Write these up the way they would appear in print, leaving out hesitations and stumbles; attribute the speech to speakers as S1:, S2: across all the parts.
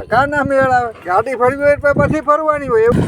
S1: કાના મેળા ગાડી ફરવી હોય પછી ફરવાની હોય એવું.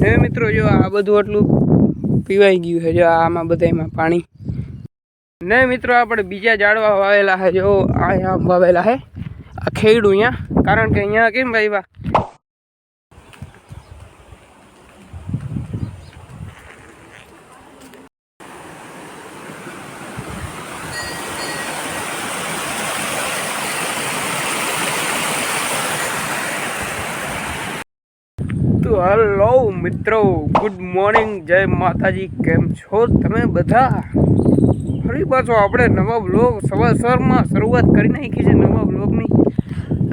S1: હે મિત્રો, જો આ બધું એટલું પીવાઈ ગયું છે. જો આમાં બધામાં પાણી ને મિત્રો આપણે બીજા ઝાડવા વાવેલા છે. જો અહીંયા વાવેલા છે આ ખેડું અહીંયા, કારણ કે અહીંયા કેમ ભાઈ તો હેલો મિત્રો, ગુડ મોર્નિંગ, જય માતાજી. કેમ છો તમે બધા? ફરી પાછો આપણે નવા બ્લોગ સવારમાં શરૂઆત કરી નાખી છે નવા બ્લોગની.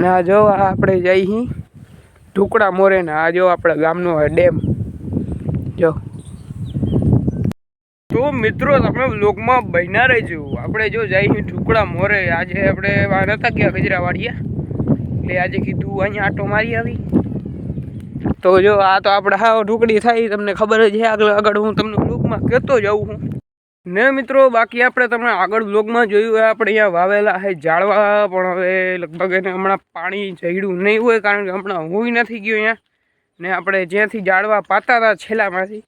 S1: ને આ જો આપણે જઈ ઢુકડા મોરે ને આ જો આપણા ગામનો ડેમ જો. તો મિત્રો તમે બ્લોગમાં બન્યા રહેજો. આપણે જો જઈ ઢુકડા મોરે. આજે આપણે વાર હતા ગયા ગજરાવાડિયા, એટલે આજે કીધું અહીંયા આટો મારી આવી. તો જો આ તો આપણે હાવ ઢુકડી થાય, તમને ખબર જ છે. આગળ હું તમને બ્લોગમાં કહેતો જાઉં છું ને મિત્રો. બાકી આપણે તમે આગળ બ્લોગમાં જોયું હોય આપણે અહીંયા વાવેલા છે ઝાડવા, પણ હવે લગભગ એને હમણાં પાણી જડ્યું નહીં હોય, કારણ કે હમણાં હું નથી ગયો અહીંયા. ને આપણે જ્યાંથી ઝાડવા પાતા હતા છેલ્લામાંથી,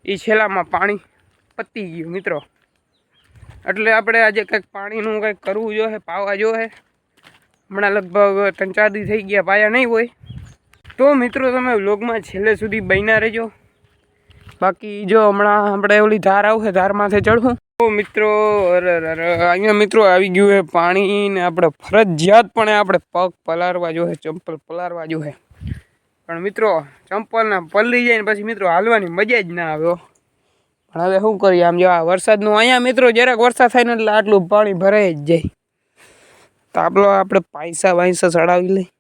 S1: એ છેલ્લામાં પાણી પતી ગયું મિત્રો. એટલે આપણે આજે કંઈક પાણીનું કંઈક કરવું જોઈએ, પાવા જોઈએ. હમણાં લગભગ 3-4 દી થઈ ગયા, પાયા નહીં હોય. તો મિત્રો તમે વ્લોગમાં છેલ્લે સુધી બન્યા રહેજો. બાકી જો હમણાં આપણે ઓલી ધાર આવશે, ધારમાંથી ચડવું. તો મિત્રો અહીંયા મિત્રો આવી ગયું છે પાણી, ને આપણે ફરજિયાતપણે આપણે પગ પલાળવા જોઈએ, ચંપલ પલાળવા જોઈએ. પણ મિત્રો ચંપલના પલળી જાય ને પછી મિત્રો હાલવાની મજા જ ના આવે. પણ હવે શું કરીએ, આમ જો આ વરસાદનું અહીંયા મિત્રો જરાક વરસાદ થાય ને એટલે આટલું પાણી ભરાઈ જ જાય. તો આપણે પૈસા ચડાવી લઈ,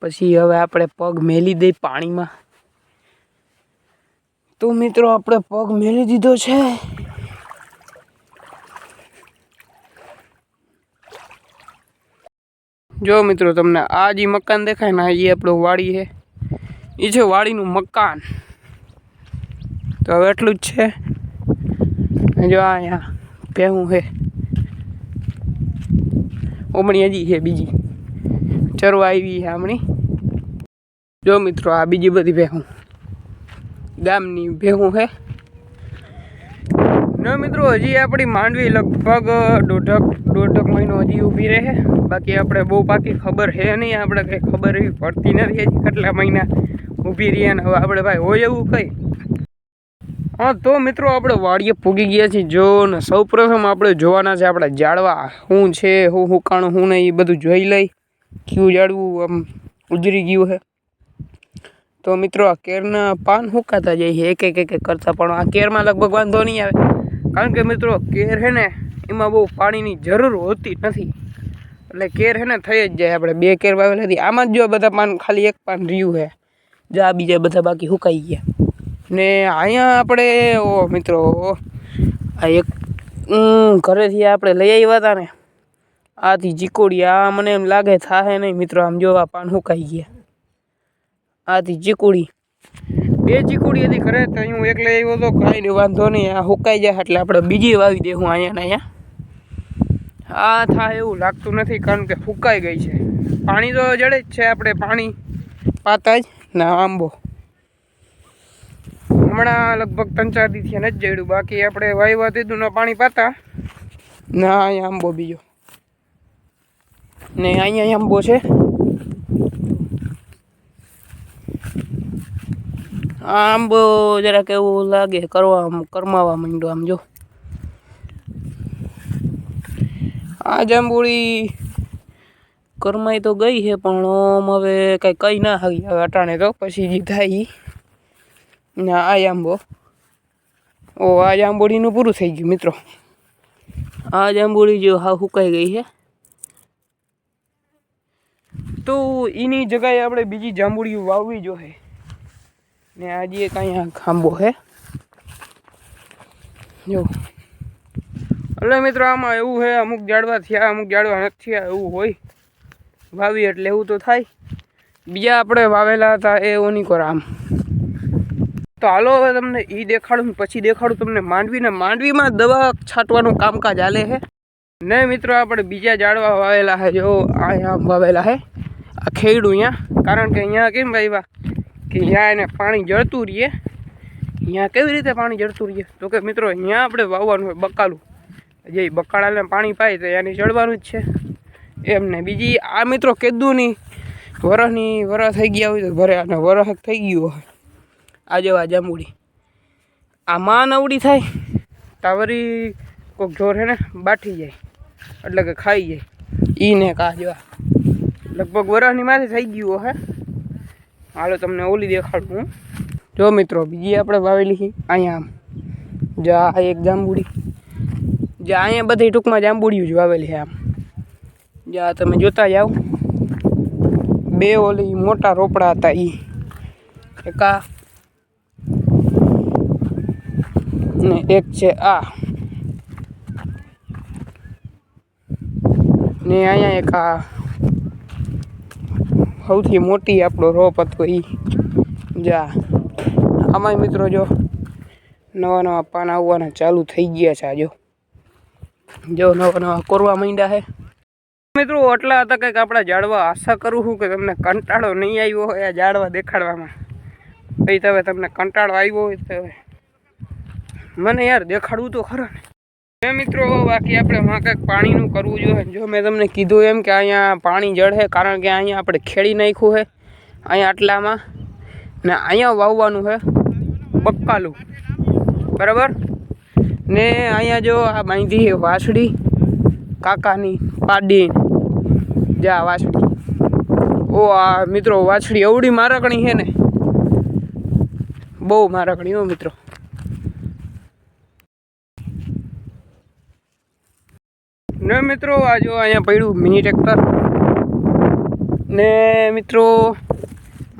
S1: પછી હવે આપણે પગ મેલી દઈ પાણીમાં. તો મિત્રો આપણે પગ મેલી દીધો છે. જો મિત્રો તમને આ જે મકાન દેખાય ને, એ આપણું વાડી છે. એ છે વાડીનું મકાન. તો હવે એટલું જ છે. જો અહીંયા ભેહું છે, ઓમણી હજી છે બીજી ચરવા આવી છે હમણી. જો મિત્રો આ બીજી બધી ભેહું ગામની ભેહું છે ને મિત્રો. હજી આપણી માંડવી લગભગ દોઢક મહિનો હજી ઊભી રહે. બાકી આપણે બહુ પાકી ખબર છે નહીં, આપણે કંઈ ખબર એવી પડતી નથી હજી કેટલા મહિના ઊભી રહીએ. ને હવે આપણે ભાઈ હોય એવું કંઈ. હા તો મિત્રો આપણે વાડીએ પૂગી ગયા છીએ. જો ને સૌ પ્રથમ આપણે જોવાના છે આપણા ઝાડવા શું છે, શું હુકાણું શું નહીં, એ બધું જોઈ લઈ. કયું ઝાડવું આમ ઉજરી ગયું છે. તો મિત્રો આ કેરના પાન હુકાતા જાય છે એક કરતા, પણ આ કેરમાં લગભગ વાંધો નહીં આવે, કારણ કે મિત્રો કેર છે ને એમાં બહુ પાણીની જરૂર હોતી નથી. એટલે કેર છે ને થઈ જ જાય. આપણે 2 કેર વાવેલા હતી, આમાં જ જો બધા પાન ખાલી એક પાન રહ્યું છે. જો આ બીજા બધા બાકી હુકાઈ ગયા. ને અહીંયા આપણે મિત્રો આ એક ઘરેથી આપણે લઈ આવ્યા હતા ને, આથી ચીકોડી. આ મને એમ લાગે થાય નહીં મિત્રો. આમ જો આ પાન સુકાઈ ગયા. આથી ચીકોડી 2 ચીકોડી હતી ઘરે, તો હું એકલે આવ્યો હતો. કાંઈ નહીં, વાંધો નહીં. આ સુકાઈ જાય એટલે આપણે બીજી વાવી દેવું અહીંયા ને અહીંયા. આ થાય એવું લાગતું નથી, કારણ કે સુકાઈ ગઈ છે. પાણી તો જડે જ છે, આપણે પાણી પાતા જ ના. આંબો હમણાં લગભગ 3-4 દીથી નથી જડ્યું. બાકી આપણે વાવ્યા દીધું ને પાણી પાતા ના. અહીંયા આંબો બીજો ને અહીંયા આંબો છે. આ આંબો જરાક એવું લાગે કરમાવા માંડ્યો. આમ જો આ જાંબુડી કરમાઈ તો ગઈ છે, પણ આમ હવે કઈ ના આવી હવે અટાણે. તો પછી જે થાય ના આ આંબો આ જાંબુડીનું પૂરું થઈ ગયું મિત્રો. આ જાંબુડી જો હા સુકાઈ ગઈ છે. તો એની જગ્યાએ આપણે બીજી જાંબુડીઓ વાવવી જોઈએ. ને આજે એક અહીંયા આંબો છે જો. એટલે મિત્રો આમાં એવું છે, અમુક ઝાડવા થયા, અમુક ઝાડવા નથી થયા, એવું હોય. વાવી એટલે એવું તો થાય. બીજા આપણે વાવેલા હતા એ ઓનિકોરામ. તો હાલો હવે તમને એ દેખાડું, પછી દેખાડું તમને માંડવીને. માંડવીમાં દવા છાંટવાનું કામકાજ હાલે છે ને મિત્રો. આપણે બીજા ઝાડવા વાવેલા છે, જો અહીંયા વાવેલા છે આ ખેડું અહીંયા. કારણ કે અહીંયા કેમ વાવ્યા કે અહીંયા એને પાણી જળતું રહીએ. અહીંયા કેવી રીતે પાણી જળતું રહીએ તો કે મિત્રો અહીંયા આપણે વાવવાનું હોય બકાલું. જે બકાળાને પાણી પાય તો એની જળવાનું જ છે એમને. બીજી આ મિત્રો કેદુની વરસ થઈ ગયા હોય તો ભરે, અને વરસ થઈ ગયું હોય આ જેવા જાંબુડી. આ માં નવડી થાય તાવરી કોઈક જોર હે ને બાઠી જાય, એટલે કે ખાઈ જાય. ઈને કા જેવા લગભગ વરસની માથે થઈ ગયું હે. હાલો તમને ઓલી દેખાડું હું. જો મિત્રો બીજી આપણે વાવેલી છે અહીંયા. આમ જા એક જાંબુડી, જ્યાં અહીંયા બધી ટૂંકમાં જાંબુડિયું જ વાવેલી છે. આમ જ્યાં તમે જોતા જાઓ, બે ઓલી મોટા રોપડા હતા એ એક આ ને એક છે આ, ને અહીંયા એક આ સૌથી મોટી આપણો રોપ હતો એ. જા આમાં મિત્રો જો નવા નવા પાન આવવાના ચાલુ થઈ ગયા છે. જો નવા નવા કોરવા માંડ્યા છે મિત્રો. એટલા હતા કંઈક આપણા ઝાડવા. આશા કરું છું કે તમને કંટાળો નહીં આવ્યો હોય આ ઝાડવા દેખાડવામાં. ભાઈ તમે તમને કંટાળો આવ્યો હોય તો મને યાર દેખાડવું તો ખરા ને મિત્રો. બાકી આપણે માં કંઈક પાણીનું કરવું જોઈએ. જો મેં તમને કીધું એમ કે અહીંયા પાણી જળે, કારણ કે અહીંયા આપણે ખેડી નાખ્યું છે અહીંયા આટલામાં, ને અહીંયા વાવવાનું છે બકાલું, બરાબર ને. અહીંયા જો આ બાંધી છે વાછડી કાકાની પાડી. જા વાછડી, ઓ આ મિત્રો વાછડી અવડી મારકણી છે ને, બહુ મારકણી હો મિત્રો. ને મિત્રો આ જો અહીંયા પડ્યું મિની ટ્રેક્ટર ને મિત્રો.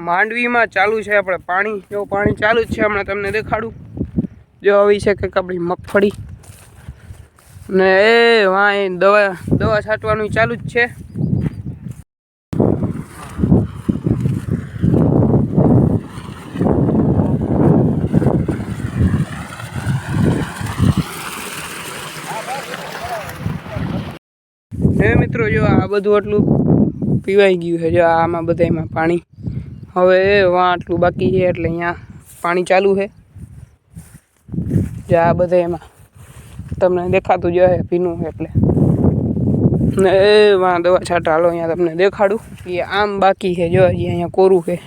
S1: માંડવીમાં ચાલુ છે આપણે પાણી. જો પાણી ચાલુ જ છે, હમણાં તમને દેખાડું. જો આવી છે કંઈક આપણી મગફળી ને એ વાં દવા છાંટવાનું ચાલુ જ છે. ને મિત્રો જો આ બધું આટલું પીવાઈ ગયું છે. જો આમાં બધામાં પાણી હવે વાં આટલું બાકી છે, એટલે અહીંયા પાણી ચાલુ છે. જે આ બધા એમાં તમને દેખાતું જ હશે ભીનું એટલે. ને એ વાં દવા છાંટા. હાલો અહીંયા તમને દેખાડું. એ આમ બાકી છે, જો હજી અહીંયા કોરું છે.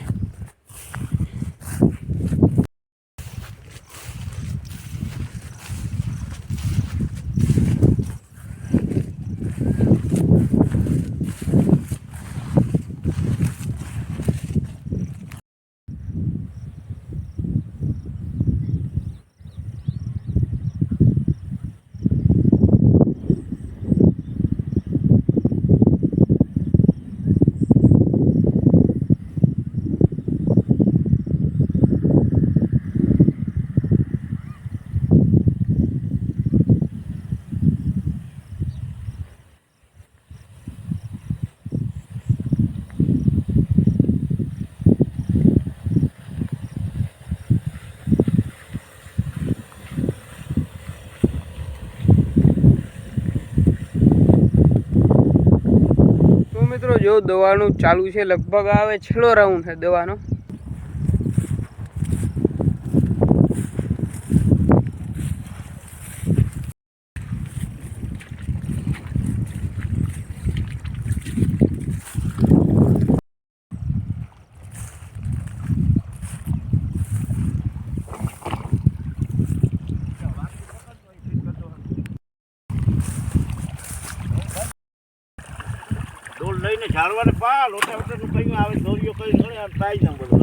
S1: મિત્રો જો દવાનું ચાલુ છે, લગભગ આવે છેલ્લો રાઉન્ડ છે દવાનો.
S2: લઈને ઝાડવાને પા લોટા વટાનું કઈ આવે દોરીઓ કઈ ઘણે ટ્રાઈ ના બોલો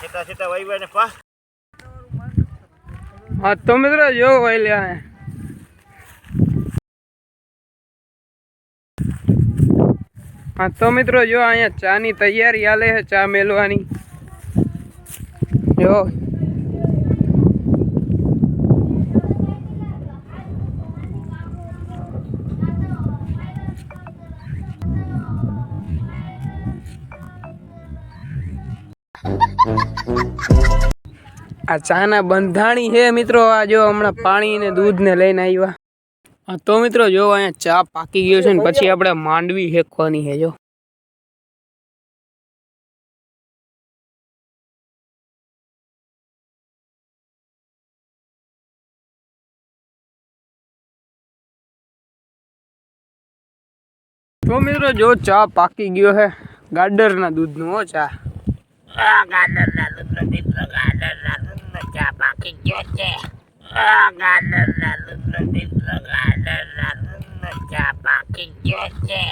S2: છેટા છેટા વાઈ ને પા.
S1: હા તો મિત્રો જો વાઈ લ્યા. હા તો મિત્રો જો અહીંયા ચાની તૈયારી હાલે છે, ચા મેલવાની. જો આ ચાના બંધાણી છે મિત્રો. આ જો હમણાં પાણી ને દૂધ ને લઈને આવ્યા. હા તો મિત્રો જો અહીંયા ચા પાકી ગયો છે ને પછી આપણે માંડવી હેકવાની છે. જો તો મિત્રો જો ચા પાકી ગયો છે. ગાડરના દૂધનો હો ચા.
S2: ગાડરના દૂધનો મિત્રો, ગાડરના દૂધનો ચા પાકી ગયો છે. ગાડરના દૂધનો મિત્રો, ગાડરના દૂધનો ચા પાકી ગયો છે.